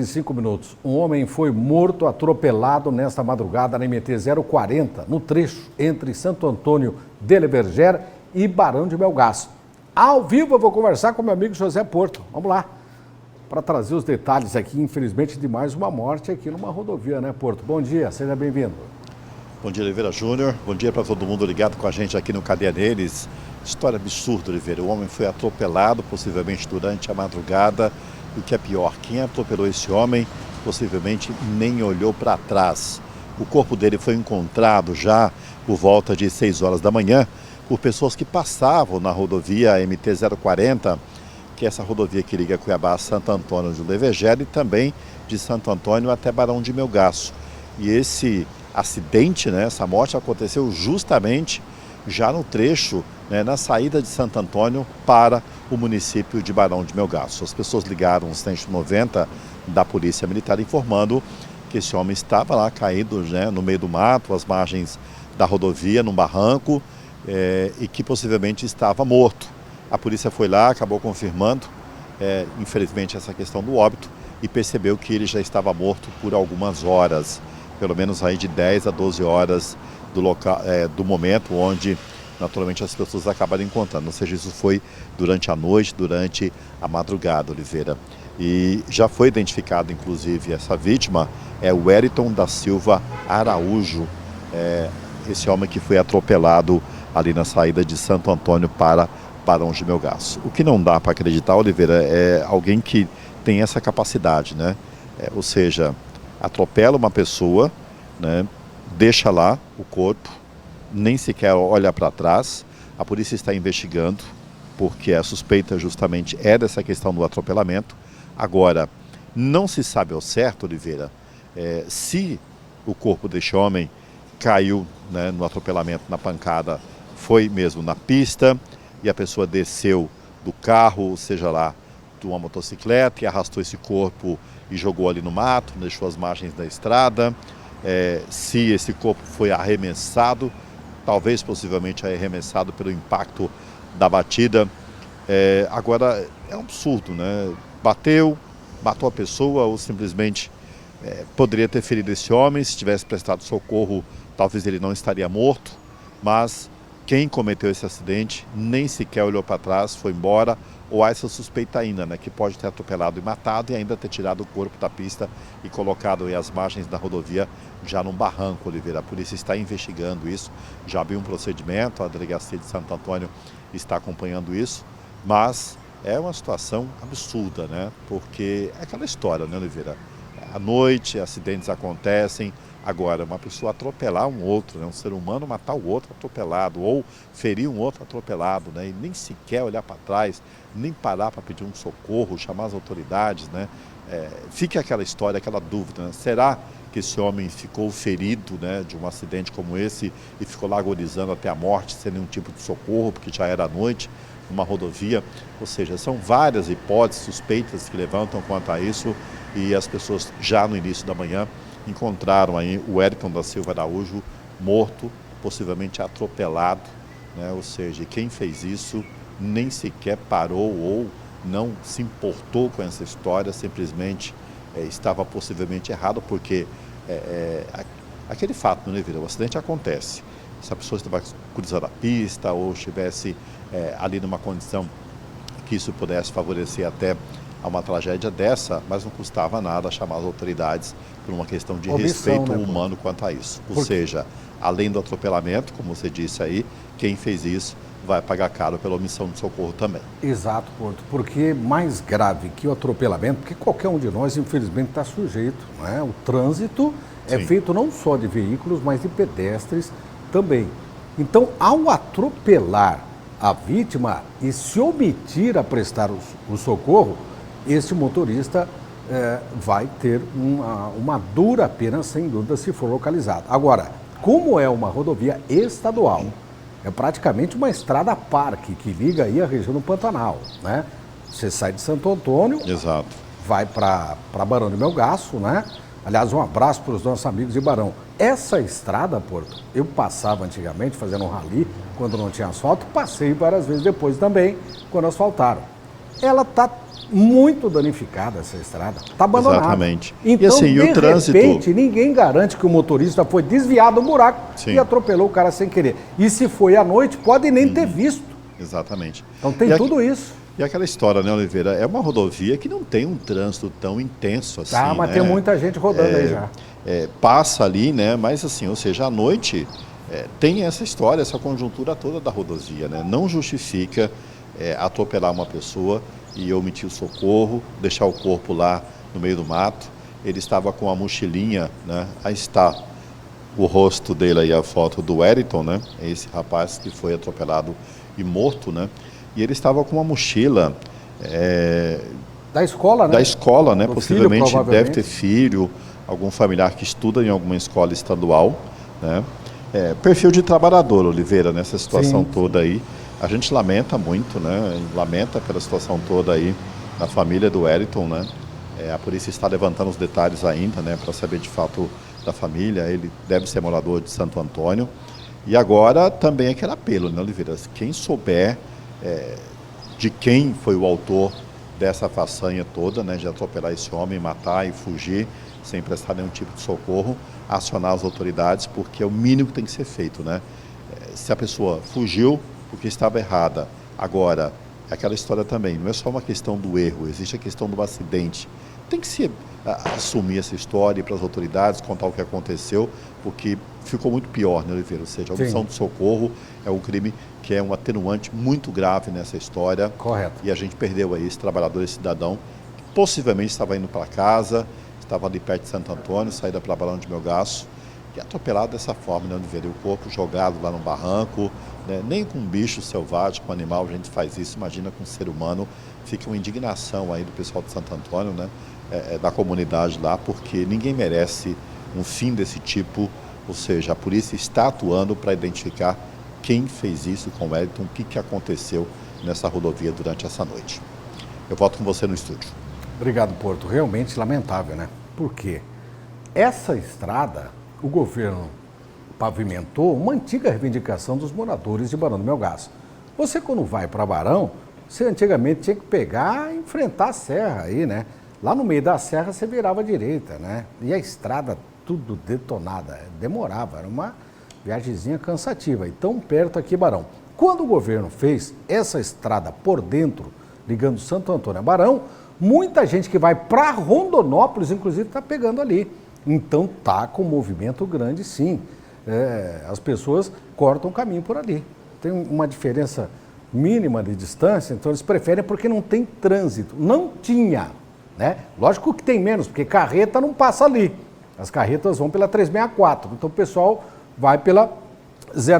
5 minutos. Um homem foi morto, atropelado nesta madrugada na MT 040, no trecho entre Santo Antônio de Leverger e Barão de Melgaço. Ao vivo eu vou conversar com meu amigo José Porto. Vamos lá, para trazer os detalhes aqui, infelizmente, de mais uma morte aqui numa rodovia, né, Porto? Bom dia, seja bem-vindo. Bom dia, Oliveira Júnior. Bom dia para todo mundo ligado com a gente aqui no Cadeia Deles. História absurda, Oliveira. O homem foi atropelado, possivelmente durante a madrugada. E o que é pior, quem atropelou esse homem, possivelmente nem olhou para trás. O corpo dele foi encontrado já por volta de 6 horas da manhã por pessoas que passavam na rodovia MT 040, que é essa rodovia que liga Cuiabá a Santo Antônio de Leverger e também de Santo Antônio até Barão de Melgaço. E esse acidente, essa morte aconteceu justamente já no trecho, na saída de Santo Antônio para o município de Barão de Melgaço. As pessoas ligaram o 190 da Polícia Militar informando que esse homem estava lá caído no meio do mato, às margens da rodovia, num barranco, e que possivelmente estava morto. A polícia foi lá, acabou confirmando, infelizmente, essa questão do óbito e percebeu que ele já estava morto por algumas horas, pelo menos aí de 10 a 12 horas do local, do momento onde naturalmente as pessoas acabaram encontrando. Ou seja, isso foi durante a noite, durante a madrugada, Oliveira. E já foi identificado, inclusive, essa vítima, é o Wellington da Silva Araújo, esse homem que foi atropelado ali na saída de Santo Antônio para Barão de Melgaço. O que não dá para acreditar, Oliveira, é alguém que tem essa capacidade, ou seja, atropela uma pessoa, deixa lá o corpo, nem sequer olha para trás. A polícia está investigando, porque a suspeita justamente é dessa questão do atropelamento. Agora, não se sabe ao certo, Oliveira, se o corpo deste homem caiu no atropelamento, na pancada, foi mesmo na pista, e a pessoa desceu do carro, seja lá, de uma motocicleta, e arrastou esse corpo e jogou ali no mato, deixou as margens da estrada. Se esse corpo foi arremessado, talvez possivelmente arremessado pelo impacto da batida. Agora, é um absurdo, matou a pessoa ou simplesmente poderia ter ferido esse homem. Se tivesse prestado socorro, talvez ele não estaria morto, mas quem cometeu esse acidente nem sequer olhou para trás, foi embora, ou há essa suspeita ainda, que pode ter atropelado e matado e ainda ter tirado o corpo da pista e colocado aí às margens da rodovia, já num barranco, Oliveira. A polícia está investigando isso, já abriu um procedimento, a delegacia de Santo Antônio está acompanhando isso, mas é uma situação absurda, porque é aquela história, Oliveira? À noite, acidentes acontecem. Agora, uma pessoa atropelar um outro, um ser humano matar o outro atropelado, ou ferir um outro atropelado, e nem sequer olhar para trás, nem parar para pedir um socorro, chamar as autoridades, fica aquela história, aquela dúvida, será que esse homem ficou ferido, de um acidente como esse e ficou lá agonizando até a morte, sem nenhum tipo de socorro, porque já era noite, numa rodovia? Ou seja, são várias hipóteses, suspeitas que levantam quanto a isso, e as pessoas já no início da manhã encontraram aí o Wellington da Silva Araújo morto, possivelmente atropelado, ou seja, quem fez isso nem sequer parou ou não se importou com essa história, simplesmente estava possivelmente errado, porque aquele fato, o acidente acontece. Se a pessoa estava cruzando a pista ou estivesse ali numa condição que isso pudesse favorecer até a uma tragédia dessa, mas não custava nada chamar as autoridades por uma questão de respeito humano quanto a isso. Ou seja, além do atropelamento, como você disse aí, quem fez isso vai pagar caro pela omissão de socorro também. Exato, Porto, porque mais grave que o atropelamento, porque qualquer um de nós, infelizmente, está sujeito, O trânsito é feito não só de veículos, mas de pedestres também. Então, ao atropelar a vítima e se omitir a prestar o socorro, este motorista vai ter uma dura pena, sem dúvida, se for localizado. Agora, como é uma rodovia estadual, é praticamente uma estrada parque que liga aí a região do Pantanal, Você sai de Santo Antônio, exato, vai para Barão de Melgaço, Aliás, um abraço para os nossos amigos de Barão. Essa estrada, Porto, eu passava antigamente fazendo um rally, quando não tinha asfalto, passei várias vezes depois também, quando asfaltaram. Ela está muito danificada essa estrada. Está abandonada. Exatamente. Então, e assim, de o trânsito... repente, ninguém garante que o motorista foi desviado do buraco Sim. e atropelou o cara sem querer. E se foi à noite, pode nem ter visto. Exatamente. Então tem tudo isso. E aquela história, né, Oliveira? É uma rodovia que não tem um trânsito tão intenso assim, Tá, mas né? tem muita gente rodando aí já. Passa ali, né? Mas assim, ou seja, à noite tem essa história, essa conjuntura toda da rodovia, né? Não justifica atropelar uma pessoa e omitir o socorro, deixar o corpo lá no meio do mato. Ele estava com a mochilinha, né? Aí está o rosto dele aí, a foto do Wellington, né? Esse rapaz que foi atropelado e morto, né? E ele estava com uma mochila Da escola, né? da escola, né? Do Possivelmente filho, deve ter filho, algum familiar que estuda em alguma escola estadual, né? Perfil de trabalhador, Oliveira, nessa situação toda aí. A gente lamenta muito, né? Lamenta pela situação toda aí na família do Wellington, né? A polícia está levantando os detalhes ainda, né? Para saber de fato da família. Ele deve ser morador de Santo Antônio. E agora também aquele apelo, né, Oliveira? Quem souber de quem foi o autor dessa façanha toda, né, de atropelar esse homem, matar e fugir sem prestar nenhum tipo de socorro, acionar as autoridades, porque é o mínimo que tem que ser feito, né? Se a pessoa fugiu porque estava errada, agora, aquela história também, não é só uma questão do erro, existe a questão do acidente. Tem que se assumir essa história para as autoridades, contar o que aconteceu, porque ficou muito pior, né, Oliveira? Ou seja, a omissão de socorro é um crime que é um atenuante muito grave nessa história. Correto. E a gente perdeu aí esse trabalhador, esse cidadão, que possivelmente estava indo para casa, estava ali perto de Santo Antônio, saída para Barão de Melgaço, e atropelado dessa forma, né, Oliveira? O corpo jogado lá no barranco, né? Nem com um bicho selvagem, com um animal, a gente faz isso, imagina com um ser humano. Fica uma indignação aí do pessoal de Santo Antônio, né? Da comunidade lá, porque ninguém merece um fim desse tipo, ou seja, a polícia está atuando para identificar quem fez isso com o Wellington, o que aconteceu nessa rodovia durante essa noite. Eu volto com você no estúdio. Obrigado, Porto. Realmente lamentável, né? Por quê? Essa estrada, o governo pavimentou uma antiga reivindicação dos moradores de Barão do Melgaço. Você, quando vai para Barão, você antigamente tinha que pegar e enfrentar a serra aí, né? Lá no meio da serra você virava à direita, né? E a estrada tudo detonada, demorava, era uma viagemzinha cansativa. E tão perto aqui, Barão. Quando o governo fez essa estrada por dentro, ligando Santo Antônio a Barão, muita gente que vai para Rondonópolis, inclusive, está pegando ali. Então tá com um movimento grande, sim. As pessoas cortam o caminho por ali. Tem uma diferença mínima de distância, então eles preferem porque não tem trânsito. Não tinha, né? Lógico que tem menos, porque carreta não passa ali. As carretas vão pela 364, então o pessoal vai pela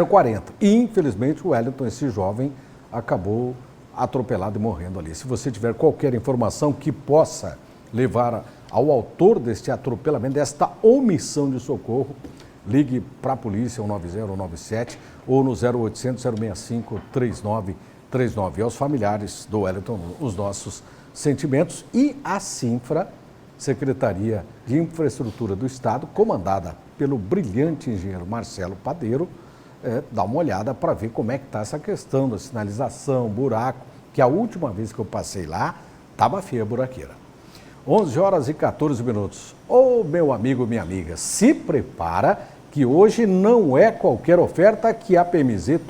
040. E, infelizmente, o Wellington, esse jovem, acabou atropelado e morrendo ali. Se você tiver qualquer informação que possa levar ao autor deste atropelamento, desta omissão de socorro, ligue para a polícia, 190 197 ou no 0800 065 3939. E aos familiares do Wellington, os nossos sentimentos. E a Sinfra, Secretaria de Infraestrutura do Estado, comandada pelo brilhante engenheiro Marcelo Padeiro, dá uma olhada para ver como é que está essa questão da sinalização, buraco, que a última vez que eu passei lá, estava feia a buraqueira. 11 horas e 14 minutos. Ô, meu amigo, minha amiga, se prepara que hoje não é qualquer oferta que a PMZ